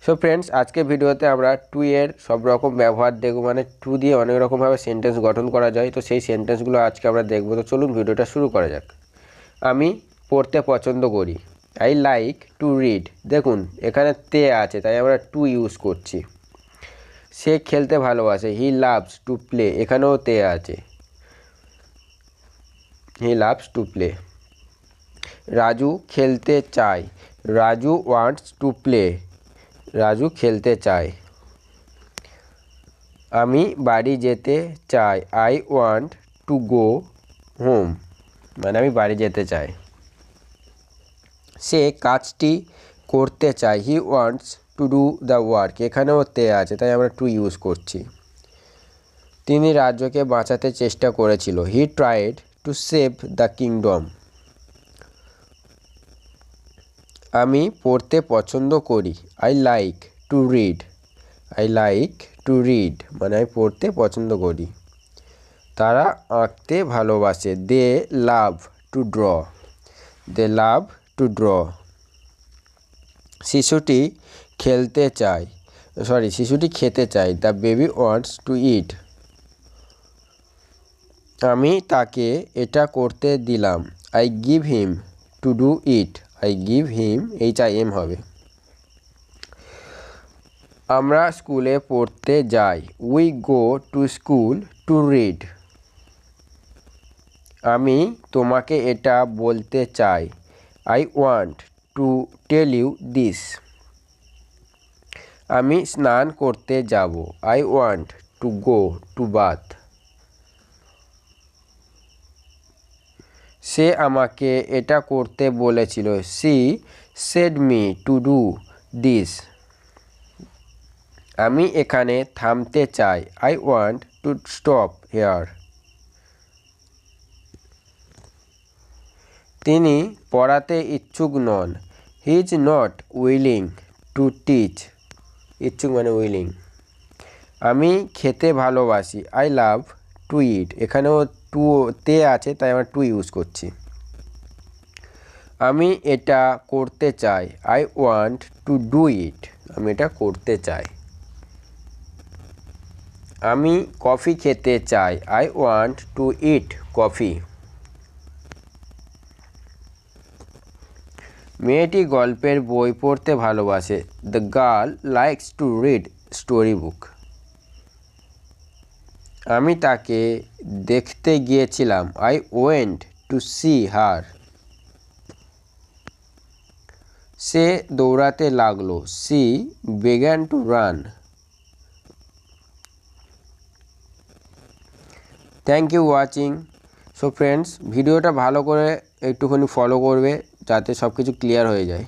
So friends, আজকে ভিডিওতে আমরা টু এর সব রকম ব্যবহার দেখব, মানে টু দিয়ে অনেক রকমভাবে সেন্টেন্স গঠন করা যায়। তো সেই সেন্টেন্সগুলো আজকে আমরা দেখব। তো চলুন ভিডিওটা শুরু করা যাক। আমি পড়তে পছন্দ করি, আই লাইক টু রিড। দেখুন এখানে তে আছে, তাই আমরা টু ইউজ করছি। সে খেলতে ভালোবাসে, হি লাভস টু প্লে। এখানেও তে আছে, he loves to play. Raju খেলতে চায়, Raju wants to play. Raju খেলতে চায়। আমি বাড়ি যেতে চাই, I want to go home. মানে আমি বাড়ি যেতে চাই। সে কাজটি করতে চায়, he wants to do the work. এখানেও তে আছে, তাই আমরা টু ইউজ করছি। তিনি রাজ্যকে বাঁচাতে চেষ্টা করেছিল, he tried to save the kingdom. আমি পড়তে পছন্দ করি, I like to read. I like to read মানে আমি পড়তে পছন্দ করি। তারা আঁকতে ভালোবাসে, they love to draw. They love to draw. শিশুটি খেতে চায়, the baby wants to eat. আমি তাকে এটা করতে দিলাম, I give him to do it. I give him, HIM হবে। আমরা স্কুলে পড়তে যাই, we go to school two read. আমি তোমাকে এটা বলতে চাই, I want to tell you this. আমি স্নান করতে যাব, I want to go to bath. সে আমাকে এটা করতে বলেছিল, she said me to do this. আমি এখানে থামতে চাই, I want to stop here. তিনি পড়াতে ইচ্ছুক নন, he is not willing to teach. ইচ্ছুক মানে উইলিং। আমি খেতে ভালোবাসি, আই লাভ টু ইট। এখানেও টু তে আছে, তাই আমরা টু ইউজ করছি। আমি এটা করতে চাই, I want to do it. আমি এটা করতে চাই। আমি কফি খেতে চাই, I want to eat coffee. মেয়েটি গল্পের বই পড়তে ভালোবাসে, the girl likes to read story book. আমি তাকে দেখতে গিয়েছিলাম, I went to see her. সে দৌড়াতে লাগলো, she began to run. Thank you watching. So friends, ভিডিওটা ভালো করে একটুখানি ফলো করবে, যাতে সব কিছু ক্লিয়ার হয়ে যায়।